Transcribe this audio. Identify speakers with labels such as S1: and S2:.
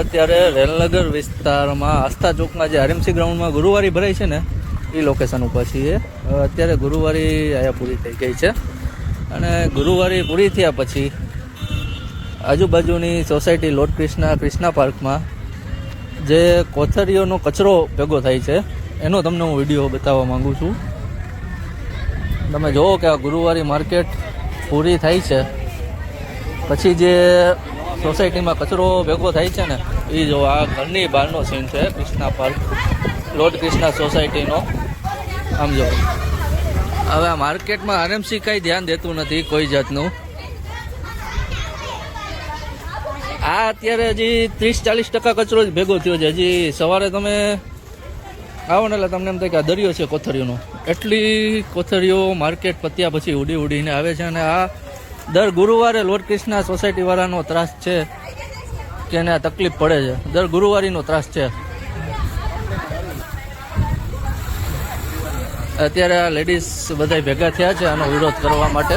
S1: અત્યારે રેલનગર વિસ્તારમાં આસ્થા ચોકમાં જે આરએમસી ગ્રાઉન્ડમાં ગુરુવારી ભરાય છે ને એ લોકેશન ઉપર છીએ. અત્યારે ગુરુવારી અહીંયા પૂરી થઈ ગઈ છે અને ગુરુવારી પૂરી થયા પછી આજુબાજુની સોસાયટી લોર્ડ ક્રિષ્ના પાર્કમાં જે કોથળીઓનો કચરો ભેગો થાય છે એનો તમને હું વિડીયો બતાવવા માંગુ છું. તમે જુઓ કે આ ગુરુવારી માર્કેટ પૂરી થાય છે પછી જે સોસાયટીમાં કચરો ભેગો થાય છે ને એ જો આ ઘરની બહારનો સીન છે. ક્રિષ્ના પાર્ક લોર્ડ ક્રિષ્ના સોસાયટીનો. આમ જો હવે આ માર્કેટમાં આરએમસી કાંઈ ધ્યાન દેતું નથી કોઈ જાતનું. આ અત્યારે હજી 30-40% કચરો જ ભેગો થયો છે. હજી સવારે તમે આવો ને એટલે તમને એમ થાય કે આ દરિયો છે કોથળીઓનો. એટલી કોથળીઓ માર્કેટ પત્યા પછી ઉડીને આવે છે અને આ દર ગુરુવારે લોર્ડ ક્રિષ્ના સોસાયટીવાળાનો ત્રાસ છે કે એને આ તકલીફ પડે છે. દર ગુરુવારીનો ત્રાસ છે. અત્યારે આ લેડીઝ બધા ભેગા થયા છે આનો વિરોધ કરવા માટે.